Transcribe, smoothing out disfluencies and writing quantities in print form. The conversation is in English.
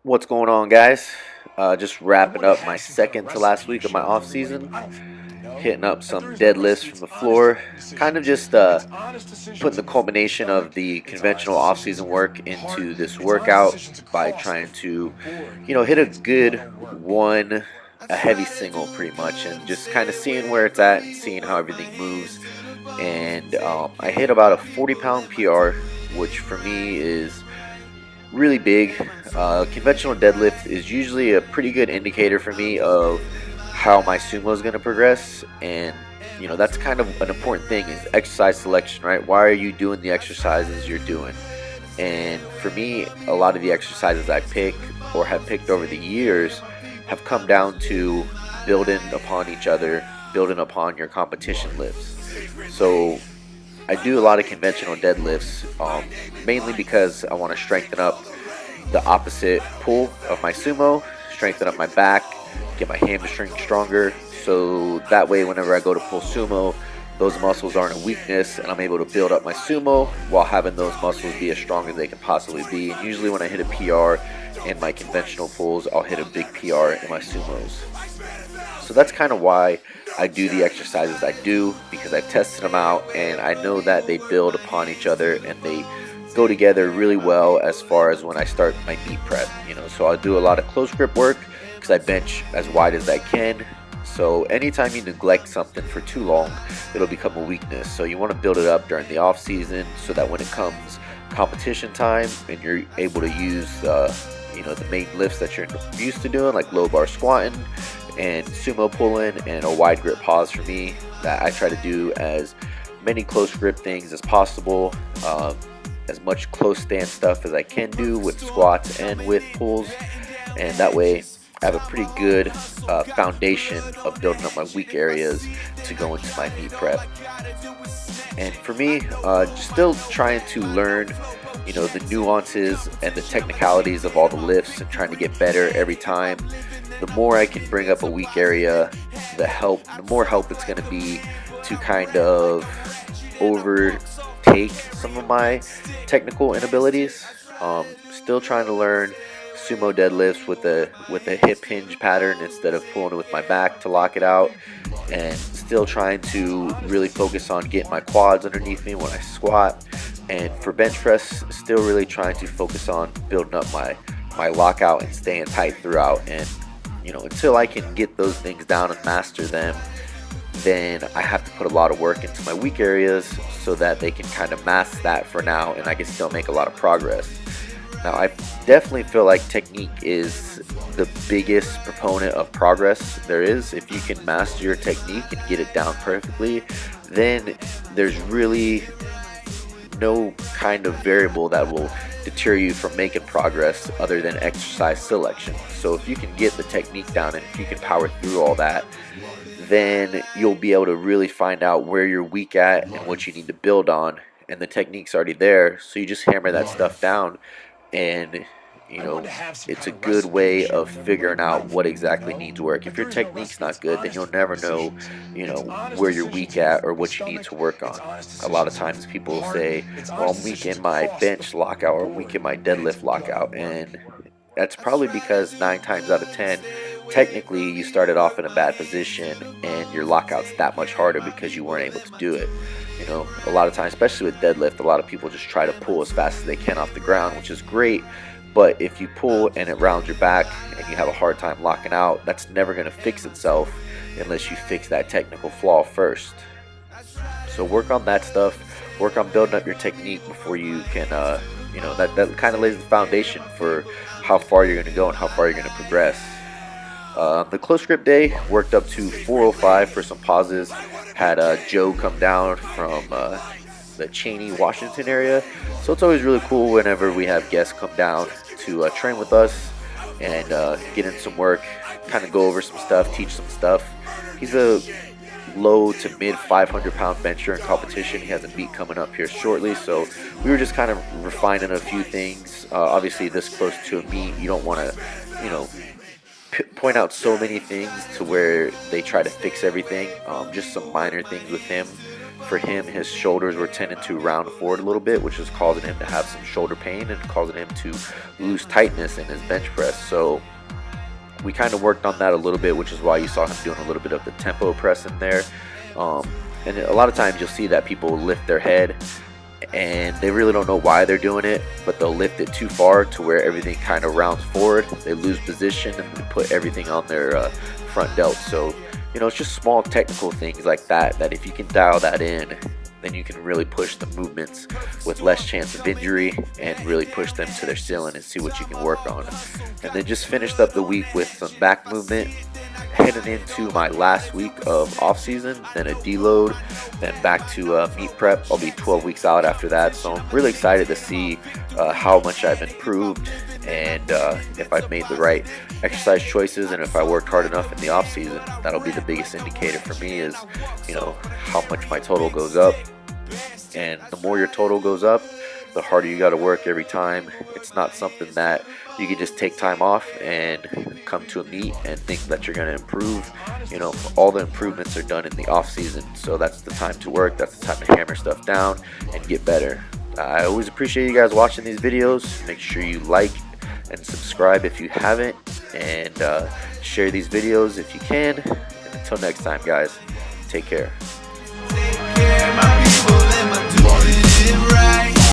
What's going on, guys? Just wrapping up my second to last week of my off season, hitting up some deadlifts from the floor, kind of just putting the culmination of the conventional off season work into this workout by trying to, hit a good one, a heavy single pretty much, and just kind of seeing where it's at and seeing how everything moves. And I hit about a 40-pound PR, which for me is really big. Conventional deadlift is usually a pretty good indicator for me of how my sumo is going to progress, and that's kind of an important thing is exercise selection, right? Why are you doing the exercises you're doing? And for me, a lot of the exercises I pick or have picked over the years have come down to building upon each other, building upon your competition lifts. So I do a lot of conventional deadlifts, mainly because I want to strengthen up the opposite pull of my sumo, strengthen up my back, get my hamstring stronger, so that way whenever I go to pull sumo, those muscles aren't a weakness, and I'm able to build up my sumo while having those muscles be as strong as they can possibly be. And usually when I hit a PR in my conventional pulls, I'll hit a big PR in my sumos. So that's kind of why I do the exercises I do, because I've tested them out and I know that they build upon each other and they go together really well as far as when I start my knee prep. So I'll do a lot of close grip work because I bench as wide as I can. So anytime you neglect something for too long, it'll become a weakness. So you want to build it up during the off season so that when it comes competition time and you're able to use the main lifts that you're used to doing, like low bar squatting and sumo pulling and a wide grip pause for me, that I try to do as many close grip things as possible, as much close stand stuff as I can do with squats and with pulls, and that way I have a pretty good foundation of building up my weak areas to go into my knee prep. And for me, just still trying to learn the nuances and the technicalities of all the lifts and trying to get better every time. The more I can bring up a weak area, the more help it's going to be to kind of overtake some of my technical inabilities. Still trying to learn sumo deadlifts with a hip hinge pattern instead of pulling it with my back to lock it out, and still trying to really focus on getting my quads underneath me when I squat. And for bench press, still really trying to focus on building up my lockout and staying tight throughout. And until I can get those things down and master them, then I have to put a lot of work into my weak areas so that they can kind of mask that for now and I can still make a lot of progress. Now, I definitely feel like technique is the biggest proponent of progress there is. If you can master your technique and get it down perfectly, then there's really no kind of variable that will deter you from making progress other than exercise selection. So if you can get the technique down and if you can power through all that, then you'll be able to really find out where you're weak at and what you need to build on, and the technique's already there, so you just hammer that stuff down. And it's a good way of figuring out what exactly needs work. If your technique's not good, then you'll never know where you're weak at or what you need to work on. A lot of times people will say, well, I'm weak in my bench lockout or I'm weak in my deadlift lockout, and that's probably because 9 times out of 10 technically you started off in a bad position and your lockout's that much harder because you weren't able to do it. A lot of times, especially with deadlift, a lot of people just try to pull as fast as they can off the ground, which is great. But if you pull and it rounds your back and you have a hard time locking out, that's never going to fix itself unless you fix that technical flaw first. So work on that stuff. Work on building up your technique before you can, that kind of lays the foundation for how far you're going to go and how far you're going to progress. The close grip day worked up to 405 for some pauses. Had Joe come down from the Cheney, Washington area. So it's always really cool whenever we have guests come down to train with us and get in some work, kind of go over some stuff, teach some stuff. He's a low to mid 500-pound bencher in competition. He has a meet coming up here shortly, so we were just kind of refining a few things. Obviously, this close to a meet, you don't want to, point out so many things to where they try to fix everything. Just some minor things with him for him, his shoulders were tending to round forward a little bit, which was causing him to have some shoulder pain and causing him to lose tightness in his bench press. So we kind of worked on that a little bit, which is why you saw him doing a little bit of the tempo press in there. And a lot of times you'll see that people lift their head and they really don't know why they're doing it, but they'll lift it too far to where everything kind of rounds forward. They lose position and they put everything on their front delt. So, you know, it's just small technical things like that, that if you can dial that in, then you can really push the movements with less chance of injury and really push them to their ceiling and see what you can work on. And then just finished up the week with some back movement, heading into my last week of off season, then a deload, then back to meet prep. I'll be 12 weeks out after that, so I'm really excited to see how much I've improved and if I've made the right exercise choices, and if I worked hard enough in the off season. That'll be the biggest indicator for me, is, you know, how much my total goes up. And the more your total goes up, the harder you got to work every time. It's not something that you can just take time off and come to a meet and think that you're going to improve. You know, all the improvements are done in the off season, so that's the time to work. That's the time to hammer stuff down and get better. I always appreciate you guys watching these videos. Make sure you like and subscribe if you haven't, and share these videos if you can. And until next time, guys, take care.